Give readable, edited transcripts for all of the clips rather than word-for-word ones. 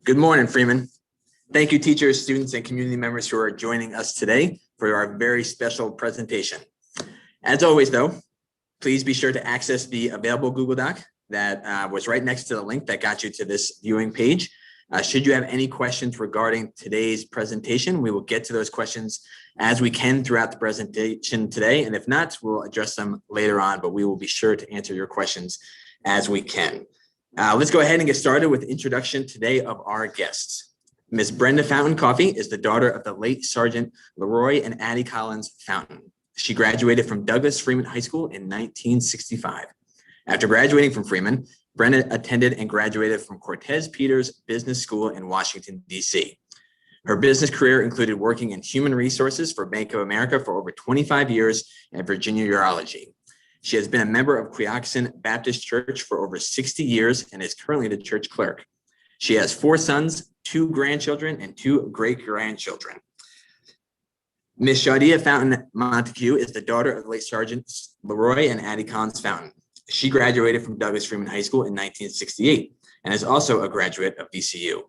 Good morning, Freeman. Thank you, teachers, students, and community members who are joining us today for our very special presentation. As always, though, please be sure to access the available Google Doc that was right next to the link that got you to this viewing page. Should you have any questions regarding today's presentation, we will get to those questions as we can throughout the presentation today. And if not, we'll address them later on, but we will be sure to answer your questions as we can. Let's go ahead and get started with the introduction today of our guests. Ms. Brenda Fountain Coffey is the daughter of the late Sergeant Leroy and Addie Collins Fountain. She graduated from Douglas Freeman High School in 1965. After graduating from Freeman, Brenda attended and graduated from Cortez Peters Business School in Washington, D.C. Her business career included working in human resources for Bank of America for over 25 years and Virginia Urology. She has been a member of Augustan Baptist Church for over 60 years and is currently the church clerk. She has 4 sons, 2 grandchildren, and 2 great-grandchildren. Ms. Chadia Fountain Montague is the daughter of late Sergeants Leroy and Addie Collins Fountain. She graduated from Douglas Freeman High School in 1968 and is also a graduate of VCU.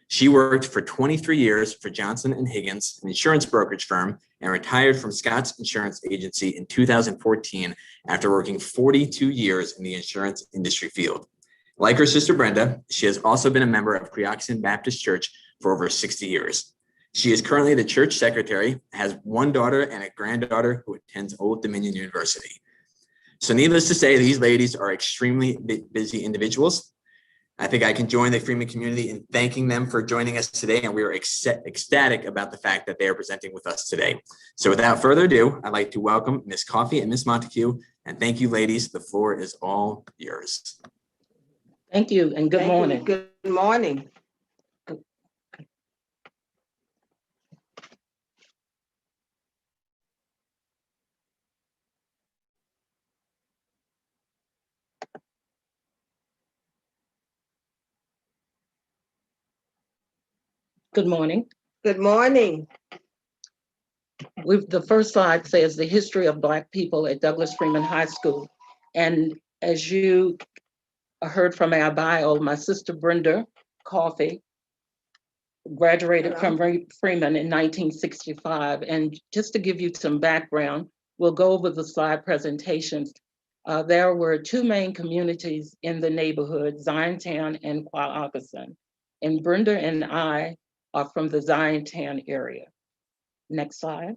She worked for 23 years for Johnson & Higgins, an insurance brokerage firm, and retired from Scott's Insurance Agency in 2014 after working 42 years in the insurance industry field. Like her sister Brenda, she has also been a member of Augustan Baptist Church for over 60 years. She is currently the church secretary, has 1 daughter and a granddaughter who attends Old Dominion University. So needless to say, these ladies are extremely busy individuals. I think I can join the Freeman community in thanking them for joining us today, and we are ecstatic about the fact that they are presenting with us today. So without further ado, I'd like to welcome Ms. Coffey and Ms. Montague, and thank you, ladies. The floor is all yours. Thank you, and good morning. Good morning. Good morning. Good morning. The first slide says the history of Black people at Douglas Freeman High School. And as you heard from our bio, my sister Brenda Coffey graduated from Freeman in 1965. And just to give you some background, we'll go over the slide presentations. There were 2 main communities in the neighborhood, Ziontown and Augustan. And Brenda and I are from the Ziontown area. Next slide.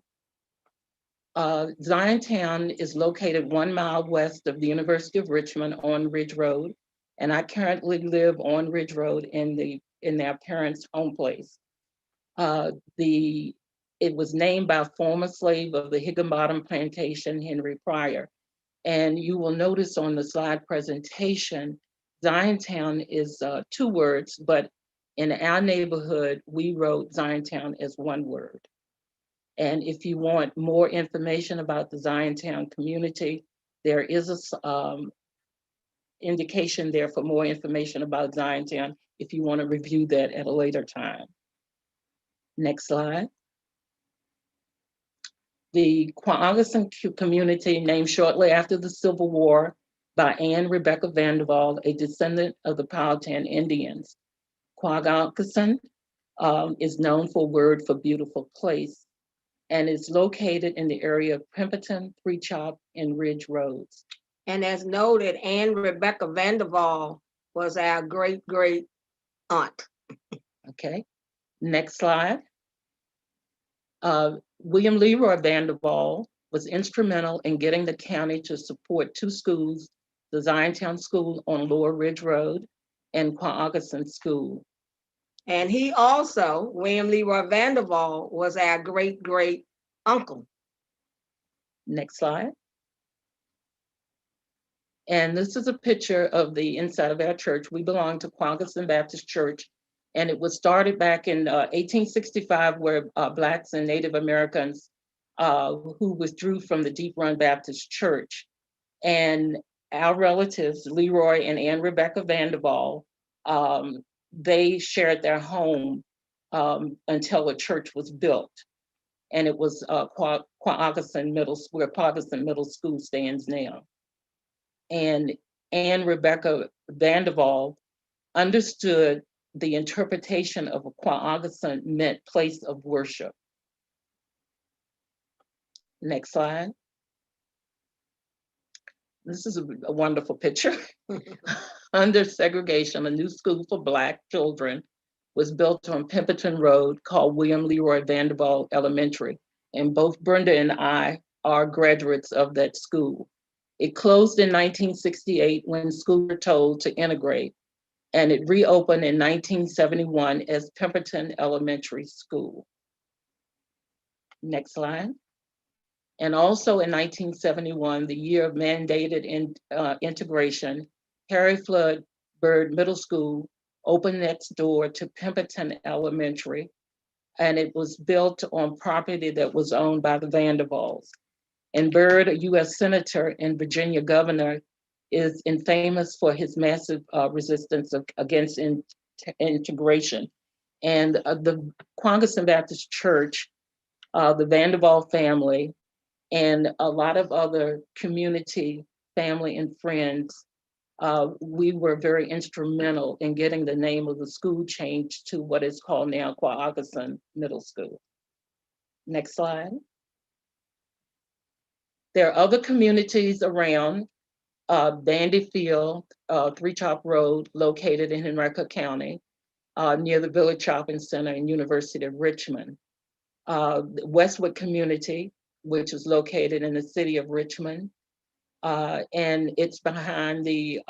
Ziontown is located 1 mile west of the University of Richmond on Ridge Road, and I currently live on Ridge Road in their parents' home place. It was named by a former slave of the Higginbottom Plantation, Henry Pryor. And you will notice on the slide presentation, Ziontown is 2 words, but in our neighborhood, we wrote Ziontown as 1 word. And if you want more information about the Ziontown community, there is a indication there for more information about Ziontown if you want to review that at a later time. Next slide. The Augustan community, named shortly after the Civil War by Anne Rebecca Vanderbilt, a descendant of the Powhatan Indians. Augustan is known for a word for beautiful place, and is located in the area of Pemberton, Three Chop, and Ridge Roads. And as noted, Anne Rebecca Vanderbilt was our great-great aunt. Okay, next slide. William Leroy Vanderbilt was instrumental in getting the county to support 2 schools, the Ziontown School on Lower Ridge Road and Augustan School. And he also, William Leroy Vanderbilt, was our great-great uncle. Next slide. And this is a picture of the inside of our church. We belong to Augustan Baptist Church, and it was started back in 1865, where Blacks and Native Americans who withdrew from the Deep Run Baptist Church. And our relatives, Leroy and Anne Rebecca Vanderbilt, they shared their home until a church was built. And it was Augustan Middle School, where Augustan Middle School stands now. And Anne Rebecca Vanderbilt understood the interpretation of Augustan meant place of worship. Next slide. This is a wonderful picture. Under segregation, a new school for Black children was built on Pemberton Road called William Leroy Vanderbilt Elementary. And both Brenda and I are graduates of that school. It closed in 1968 when schools were told to integrate, and it reopened in 1971 as Pemberton Elementary School. Next slide. And also in 1971, the year of mandated integration, Harry Flood Byrd Middle School opened its door to Pemberton Elementary, and it was built on property that was owned by the Vanderbilts. And Byrd, a US Senator and Virginia Governor, is famous for his massive resistance against integration. And the Augustan Baptist Church, the Vanderbilt family, and a lot of other community, family, and friends, we were very instrumental in getting the name of the school changed to what is called now Augustan Middle School. Next slide. There are other communities around, Bandy Field, Three Top Road, located in Henrico County, near the Village Shopping Center and University of Richmond. Westwood Community, which is located in the city of Richmond, and it's behind the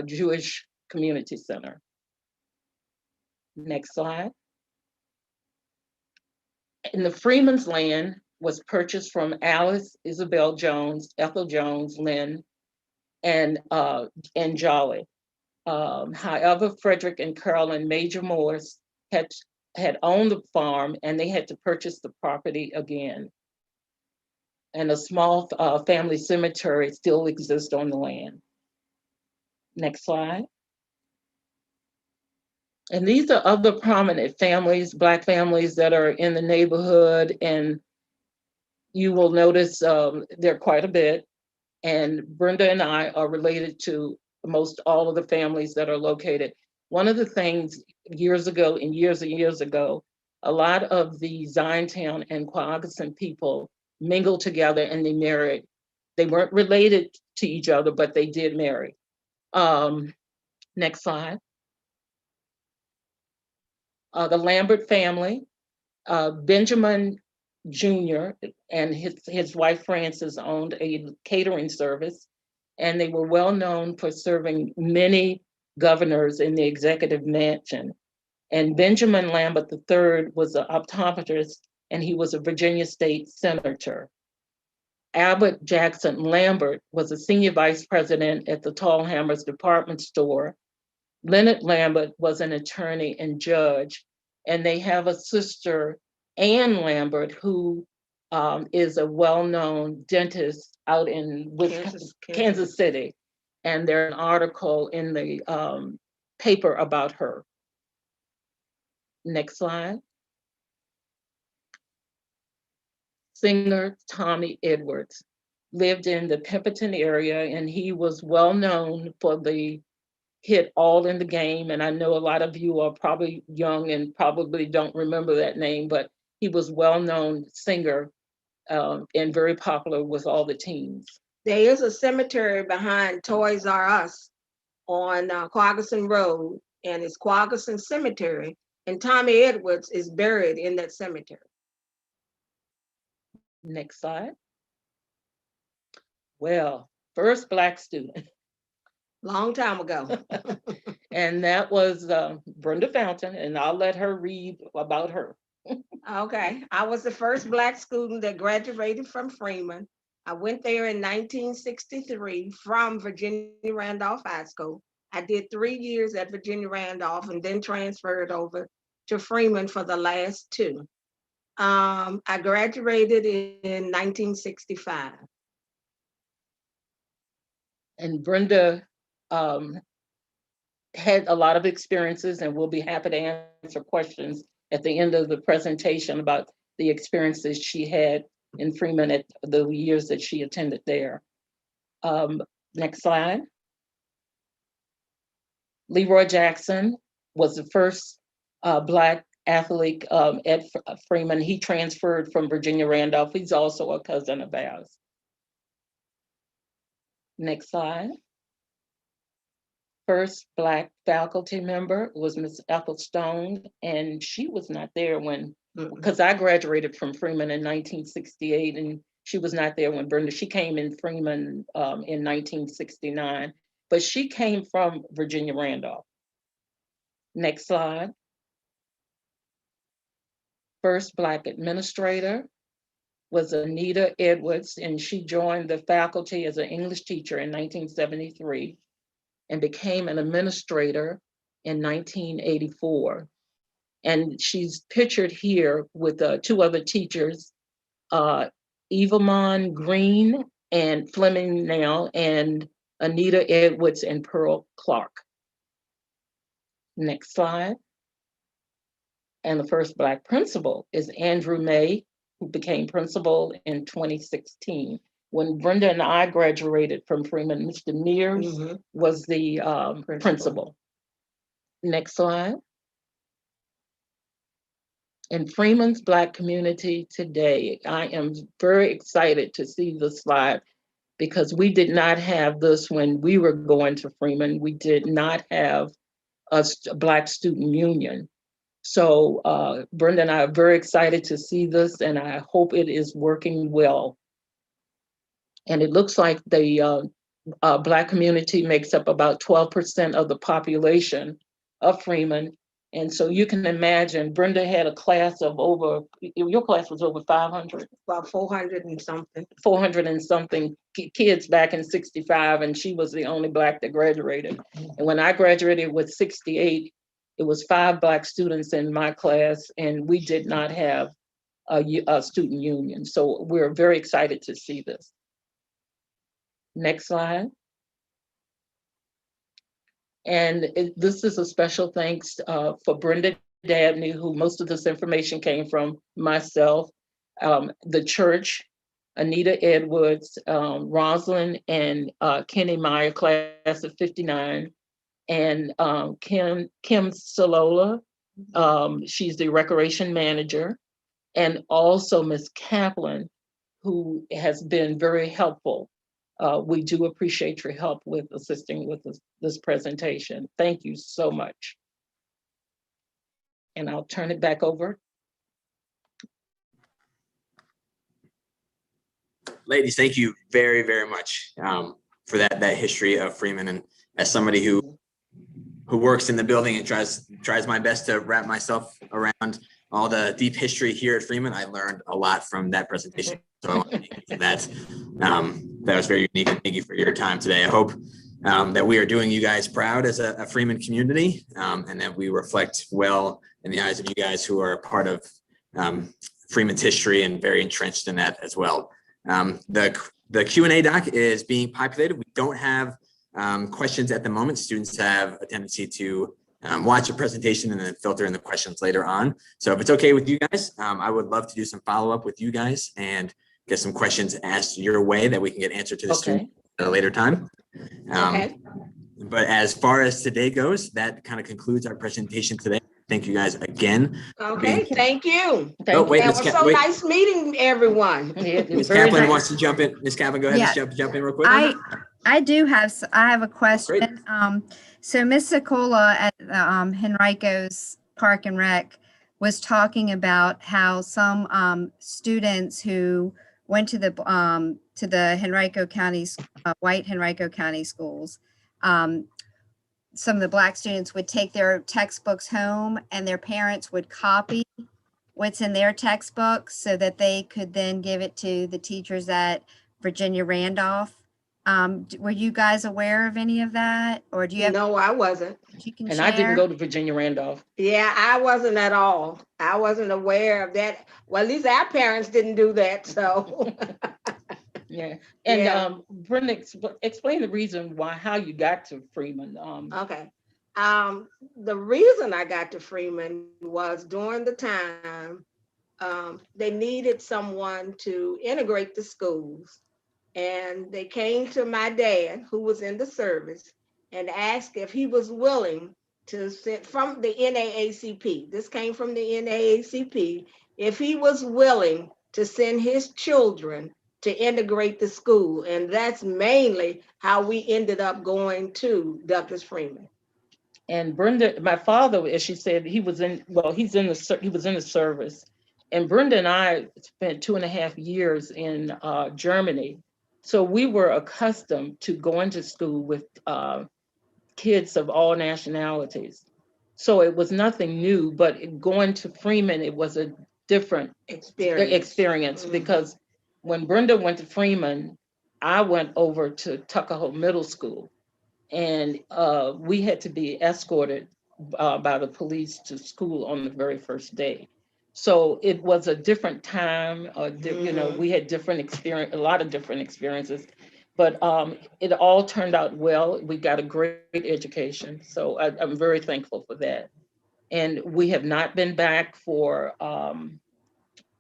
Jewish Community Center. Next slide. And the Freeman's land was purchased from Alice Isabel Jones, Ethel Jones, Lynn, and Jolly. However, Frederick and Carolyn Major Morris had owned the farm, and they had to purchase the property again. And a small family cemetery still exists on the land. Next slide. And these are other prominent families, Black families that are in the neighborhood, and you will notice there are quite a bit. And Brenda and I are related to most all of the families that are located. One of the things years ago, and years ago, a lot of the Ziontown and Augustan people mingled together and they married. They weren't related to each other, but they did marry. Next slide. The Lambert family, Benjamin Jr. and his wife Frances owned a catering service, and they were well known for serving many governors in the executive mansion. And Benjamin Lambert III was an optometrist, and he was a Virginia state senator. Albert Jackson Lambert was a senior vice president at the Tallhammers department store. Leonard Lambert was an attorney and judge, and they have a sister, Ann Lambert, who is a well-known dentist out in Kansas City. And there's an article in the paper about her. Next slide. Singer Tommy Edwards lived in the Pemberton area, and he was well known for the hit All in the Game. And I know a lot of you are probably young and probably don't remember that name, but he was well-known singer and very popular with all the teens. There is a cemetery behind Toys R Us on Augustan Road, and it's Augustan Cemetery, and Tommy Edwards is buried in that cemetery. Next slide. Well, first Black student. Long time ago. And that was Brenda Fountain, and I'll let her read about her. Okay, I was the first Black student that graduated from Freeman. I went there in 1963 from Virginia Randolph High School. I did 3 years at Virginia Randolph and then transferred over to Freeman for the last 2. I graduated in 1965. And Brenda had a lot of experiences, and we'll be happy to answer questions at the end of the presentation about the experiences she had in Freeman at the years that she attended there. Next slide. Leroy Jackson was the first Black athlete at Freeman. He transferred from Virginia Randolph. He's also a cousin of ours. Next slide. First Black faculty member was Miss Ethel Stone, and she was not there when, because I graduated from Freeman in 1968, and she was not there when Brenda, she came in Freeman in 1969, but she came from Virginia Randolph. Next slide. First Black administrator was Anita Edwards, and she joined the faculty as an English teacher in 1973 and became an administrator in 1984. And she's pictured here with two other teachers, Evamon Green and Fleming Nell, and Anita Edwards and Pearl Clark. Next slide. And the first Black principal is Andrew May, who became principal in 2016. When Brenda and I graduated from Freeman, Mr. Mears was the principal. Next slide. In Freeman's Black community today, I am very excited to see this slide because we did not have this when we were going to Freeman. We did not have a Black student union. So Brenda and I are very excited to see this, and I hope it is working well. And it looks like the Black community makes up about 12% of the population of Freeman. And so you can imagine, Brenda had a class of over, your class was over 500? About 400 and something. 400 and something kids back in 65, and she was the only Black that graduated. And when I graduated with 68, it was 5 Black students in my class, and we did not have a student union. So we're very excited to see this. Next slide. And this is a special thanks for Brenda Dabney, who most of this information came from myself, the church, Anita Edwards, Rosalind and Kenny Meyer, class of 59, and Kim Salola, she's the recreation manager, and also Miss Kaplan, who has been very helpful. We do appreciate your help with assisting with this presentation. Thank you so much. And I'll turn it back over. Ladies, thank you very, very much for that history of Freeman. And as somebody who works in the building and tries my best to wrap myself around all the deep history here at Freeman, I learned a lot from that presentation. So I want to thank you for that. That was very unique, and thank you for your time today. I hope that we are doing you guys proud as a Freeman community, and that we reflect well in the eyes of you guys who are a part of Freeman's history and very entrenched in that as well. The Q&A doc is being populated. We don't have questions at the moment. Students have a tendency to watch a presentation and then filter in the questions later on. So if it's okay with you guys, I would love to do some follow-up with you guys and get some questions asked your way that we can get answered to the student at a later time. But as far as today goes, that kind of concludes our presentation today. Thank you guys again. Okay, thank you. Oh, wait, It was so nice meeting everyone. Ms. Kaplan wants to jump in. Ms. Kaplan, go ahead. Yeah. Jump in real quick. I have a question. So Ms. Sicola at Henrico's Park and Rec was talking about how some students who went to the Henrico County, white Henrico County schools, some of the Black students would take their textbooks home and their parents would copy what's in their textbooks so that they could then give it to the teachers at Virginia Randolph. Were you guys aware of any of that, or do you have? No, I wasn't. You can and share? I didn't go to Virginia Randolph. Yeah, I wasn't at all. I wasn't aware of that. Well, at least our parents didn't do that, so. Yeah, and Brenda, explain the reason how you got to Freeman. Okay, the reason I got to Freeman was during the time they needed someone to integrate the schools. And they came to my dad, who was in the service, and asked if he was willing to send from the NAACP. This came from the NAACP. If he was willing to send his children to integrate the school. And that's mainly how we ended up going to Douglas Freeman. And Brenda, my father, as she said, he was in the service. And Brenda and I spent 2.5 years in Germany. So we were accustomed to going to school with kids of all nationalities. So it was nothing new, but going to Freeman, it was a different experience because when Brenda went to Freeman, I went over to Tuckahoe Middle School, and we had to be escorted by the police to school on the very first day. So it was a different time. You know, we had a lot of different experiences, but it all turned out well. We got a great education, so I'm very thankful for that. And we have not been back for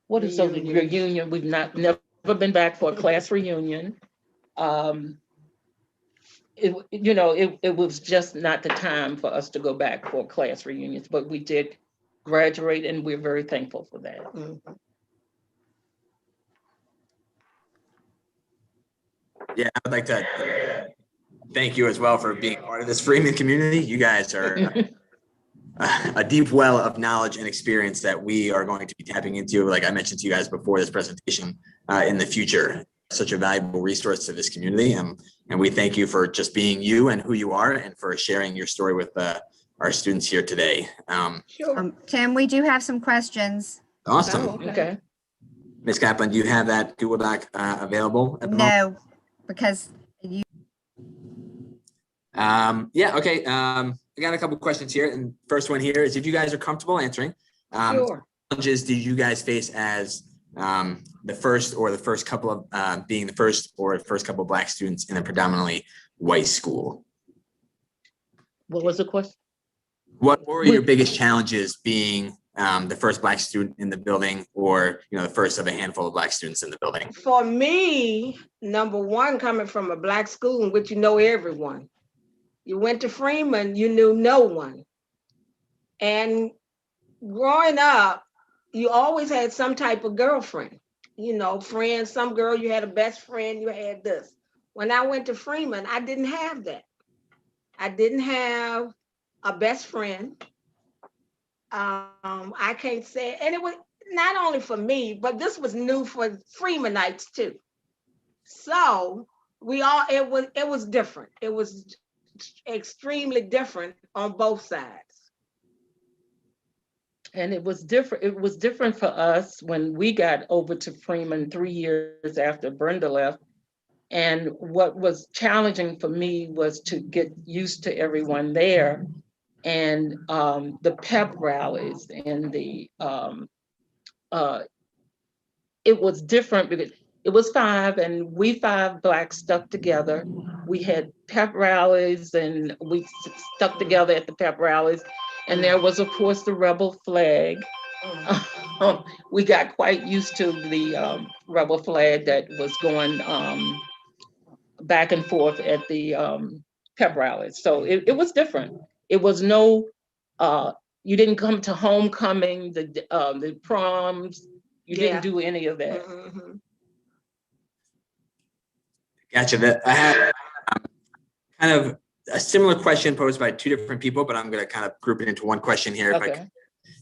what is the reunion? We've never been back for a class reunion. It was just not the time for us to go back for class reunions, but we did graduate, and we're very thankful for that. Yeah, I'd like to thank you as well for being part of this Freeman community. You guys are a deep well of knowledge and experience that we are going to be tapping into, like I mentioned to you guys before this presentation, in the future. Such a valuable resource to this community. And we thank you for just being you and who you are, and for sharing your story with our students here today. Sure. Tim, we do have some questions. Awesome. Oh, Okay. Ms. Kaplan, do you have that Google Doc available at the moment? No, because you, Yeah, okay. I got a couple questions here. And first one here is, if you guys are comfortable answering, Sure. challenges did you guys face as the first couple of being the first couple of Black students in a predominantly white school? What was the question? What were your biggest challenges being the first Black student in the building, or the first of a handful of Black students in the building? For me, number one, coming from a Black school in which you know everyone. You went to Freeman, you knew no one. And growing up, you always had some type of girlfriend, friends, some girl, you had a best friend, you had this. When I went to Freeman, I didn't have that. I didn't have a best friend. I can't say, and it was not only for me, but this was new for Freemanites too. So it was different. It was extremely different on both sides. And it was different. It was different for us when we got over to Freeman 3 years after Brenda left. And what was challenging for me was to get used to everyone there, and the pep rallies, and it was different because it was 5, and we 5 Blacks stuck together. We had pep rallies, and we stuck together at the pep rallies. And there was, of course, the rebel flag. We got quite used to the rebel flag that was going back and forth at the pep rallies. So it was different. It was no, you didn't come to homecoming, the proms. You didn't do any of that. Gotcha. I have kind of a similar question posed by 2 different people, but I'm going to kind of group it into one question here. Okay.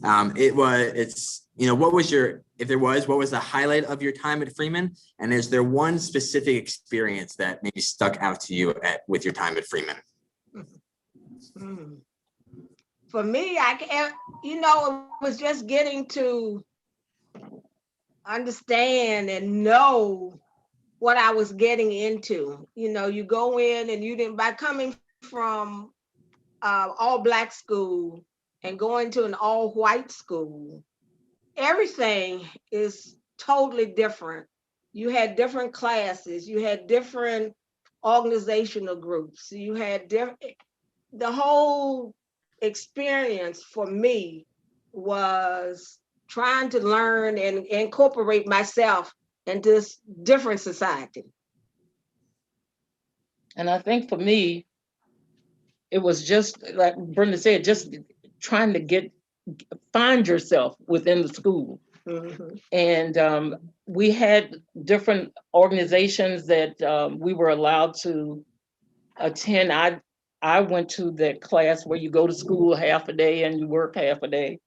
What was the highlight of your time at Freeman? And is there one specific experience that maybe stuck out to you with your time at Freeman? For me, it was just getting to understand and know what I was getting into. You go in and by coming from all Black school and going to an all white school, everything is totally different. You had different classes, you had different organizational groups, you had the whole experience for me was trying to learn and incorporate myself into this different society. And I think for me, it was just like Brenda said, just trying to find yourself within the school. Mhm. And we had different organizations that we were allowed to attend. I went to that class where you go to school half a day and you work half a day.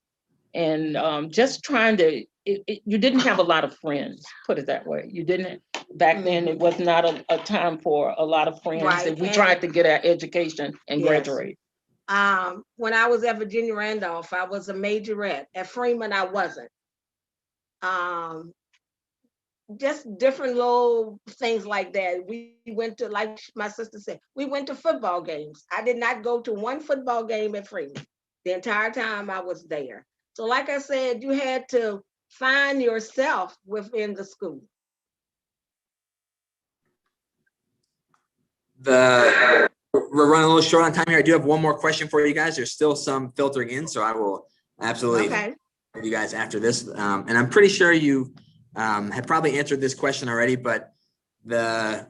And just trying to, you didn't have a lot of friends, put it that way. You didn't, back then, it was not a time for a lot of friends. Right, And we and- tried to get our education and Yes. graduate. When I was at Virginia Randolph, I was a majorette. At Freeman, I wasn't. Just different little things like that. We went to, like my sister said, we went to football games. I did not go to one football game at Freeman the entire time I was there. So like I said, you had to find yourself within the school. We're running a little short on time here. I do have one more question for you guys. There's still some filtering in, so I will absolutely Okay. you guys after this. And I'm pretty sure you have probably answered this question already, but the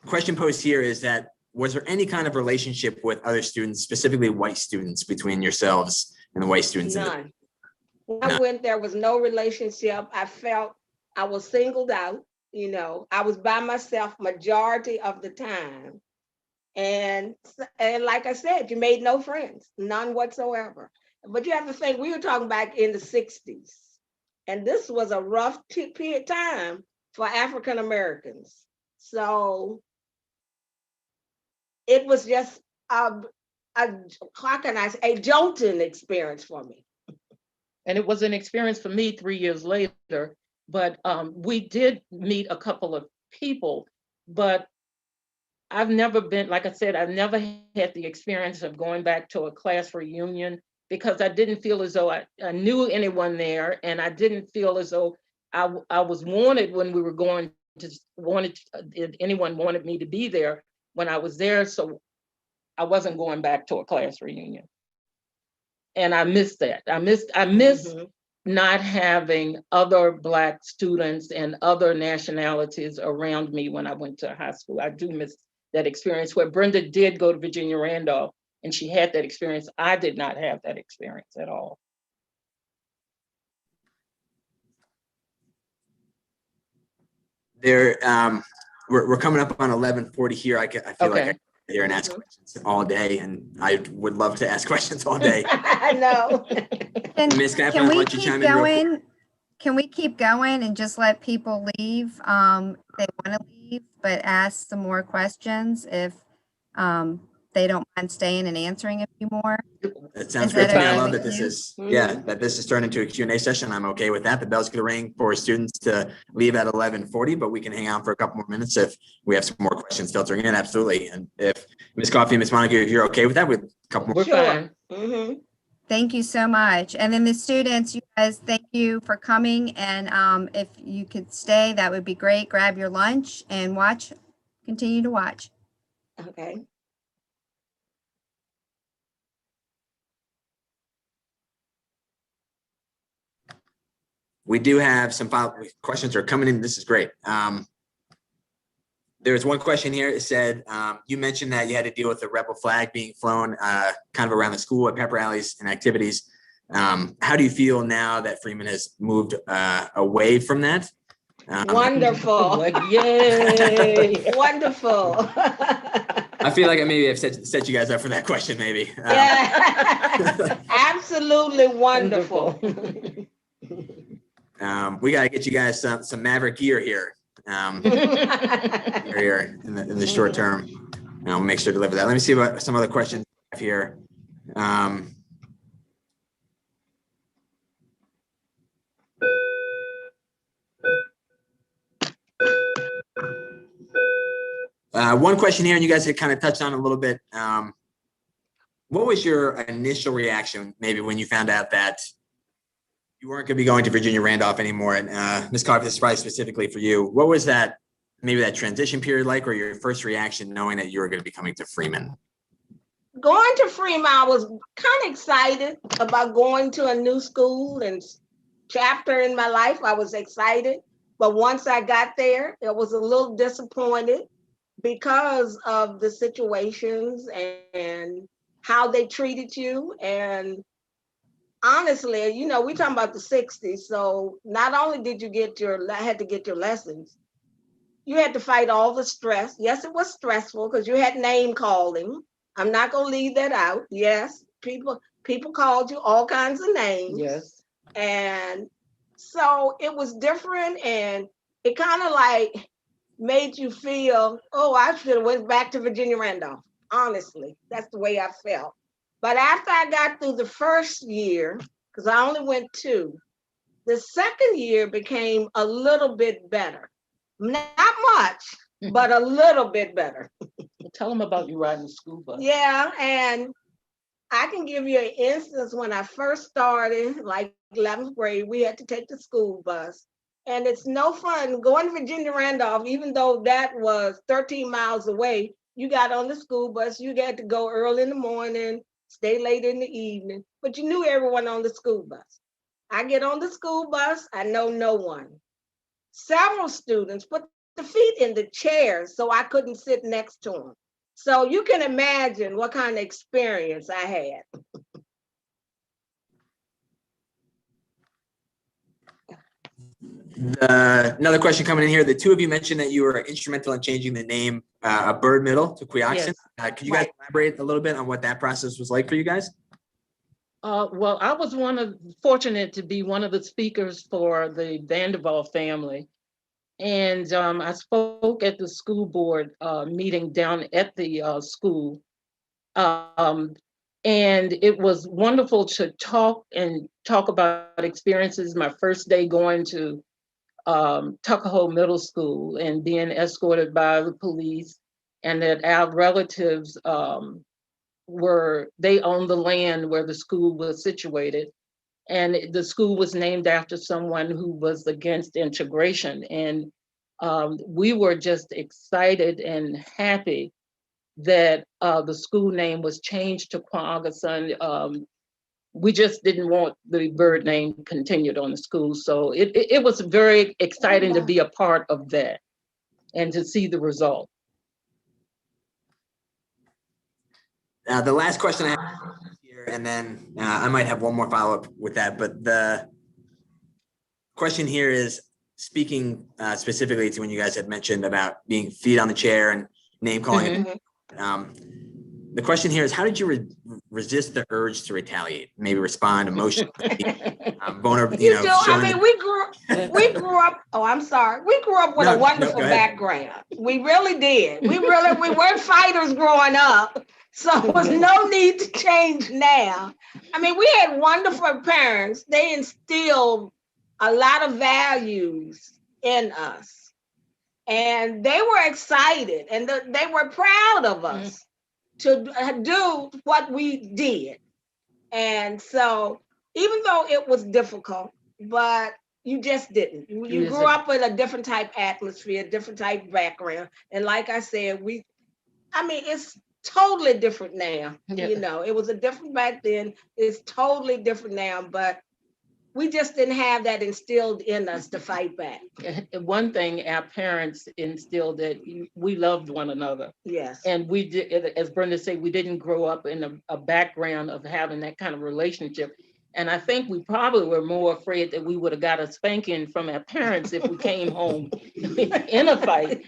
question posed here is that, was there any kind of relationship with other students, specifically white students, between yourselves and the white students? None. When I went, there was no relationship. I felt I was singled out. You know, I was by myself majority of the time. And like I said, you made no friends, none whatsoever. But you have to think, we were talking back in the 60s. And this was a rough period time for African Americans. So it was just how can I say, a jolting experience for me. And it was an experience for me 3 years later, but we did meet a couple of people, but I've never been, like I said, I've never had the experience of going back to a class reunion because I didn't feel as though I knew anyone there, and I didn't feel as though I was wanted when we were going to, anyone wanted me to be there when I was there, so I wasn't going back to a class reunion. And I missed that. I miss not having other Black students and other nationalities around me when I went to high school. I do miss that experience where Brenda did go to Virginia Randolph and she had that experience. I did not have that experience at all. We're coming up on 11:40 here. I feel like I can sit here and ask questions all day, and I would love to ask questions all day. I know. Ms. Kaplan, Can we let you keep chime in real quick. going? Can we keep going and just let people leave? They want to leave, but ask some more questions if they don't mind staying and answering a few more. It sounds Is great that to me. I okay love with that this you? is, that this is turned into a Q&A session. I'm okay with that. The bell's gonna ring for students to leave at 11:40, but we can hang out for a couple more minutes if we have some more questions filtering in, absolutely. And if Ms. Coffey and Ms. Montague, if you're okay with that, with a couple more. We're fine. Thank you so much. And then the students, you guys, thank you for coming. And if you could stay, that would be great. Grab your lunch and continue to watch. Okay. We do have some questions are coming in. This is great. There's one question here. It said, you mentioned that you had to deal with the rebel flag being flown kind of around the school at pep rallies and activities. How do you feel now that Freeman has moved away from that? Wonderful. Yay. Wonderful. I feel like I maybe have set you guys up for that question, maybe. Yeah. Absolutely wonderful. We got to get you guys some Maverick gear here. Here in the short term. And I'll make sure to deliver that. Let me see what some other questions I have here. One question here, and you guys had kind of touched on a little bit. What was your initial reaction, maybe when you found out that you weren't going to be going to Virginia Randolph anymore? And Ms. Coffey, this is probably specifically for you. What was that, maybe that transition period like, or your first reaction knowing that you were going to be coming to Freeman? Going to Freeman, I was kind of excited about going to a new school and chapter in my life. I was excited. But once I got there, I was a little disappointed because of the situations and how they treated you. And honestly, you know, we're talking about the 60s. So not only did you had to get your lessons, you had to fight all the stress. Yes, it was stressful because you had name calling. I'm not going to leave that out. Yes, people called you all kinds of names. Yes. And so it was different, and it kind of like made you feel, oh, I should have went back to Virginia Randolph. Honestly, that's the way I felt. But after I got through the first year, because I only went 2, the second year became a little bit better. Not much, but a little bit better. Tell them about you riding the school bus. Yeah, and I can give you an instance when I first started, like 11th grade, we had to take the school bus. And it's no fun going to Virginia Randolph, even though that was 13 miles away. You got on the school bus, you got to go early in the morning, stay late in the evening, but you knew everyone on the school bus. I get on the school bus, I know no one. Several students put the feet in the chairs so I couldn't sit next to them. So you can imagine what kind of experience I had. Another question coming in here. The two of you mentioned that you were instrumental in changing the name of Bird Middle to Queoxen. Yes. Could you guys elaborate a little bit on what that process was like for you guys? Well, I was fortunate to be one of the speakers for the Vanderbilt family. And I spoke at the school board meeting down at the school. And it was wonderful to talk about experiences. My first day going to Tuckahoe Middle School and being escorted by the police, and that our relatives they owned the land where the school was situated. And the school was named after someone who was against integration. And we were just excited and happy that the school name was changed to Augustan. We just didn't want the bird name continued on the school. So it was very exciting to be a part of that and to see the result. The last question I have here, and then I might have one more follow-up with that, but the question here is speaking specifically to when you guys had mentioned about being feet on the chair and name calling. The question here is, how did you resist the urge to retaliate? Maybe respond emotionally, vulnerable, I mean, we grew up, oh, I'm sorry. We grew up with a wonderful background. We really did. We weren't fighters growing up. So there was no need to change now. I mean, we had wonderful parents. They instilled a lot of values in us. And they were excited and they were proud of us to do what we did. And so even though it was difficult, but you just didn't. You grew up with a different type atmosphere, different type background. And like I said, it's totally different now. Yeah. It was a different back then. It's totally different now, but we just didn't have that instilled in us to fight back. One thing our parents instilled, that we loved one another. Yes. And we did, as Brenda said, we didn't grow up in a background of having that kind of relationship. And I think we probably were more afraid that we would have got a spanking from our parents if we came home in a fight.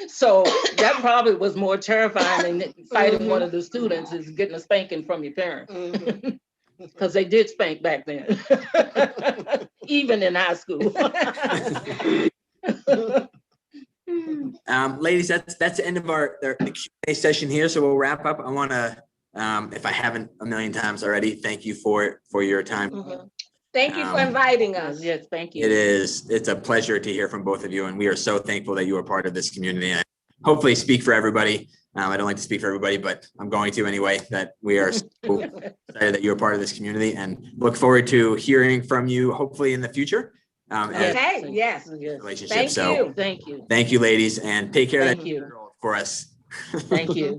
So that probably was more terrifying than fighting one of the students, is getting a spanking from your parents. Because they did spank back then, even in high school. Ladies, that's the end of the Q&A session here. So we'll wrap up. I want to, if I haven't a million times already, thank you for your time. Thank you for inviting us. Yes, thank you. It's a pleasure to hear from both of you, and we are so thankful that you are part of this community. And hopefully speak for everybody. I don't like to speak for everybody, but I'm going to anyway, that we are so excited that you're part of this community, and look forward to hearing from you hopefully in the future. Okay, yes. Relationship. Thank you. Thank you. Thank you, ladies, and take care of that you girl for us. Thank you.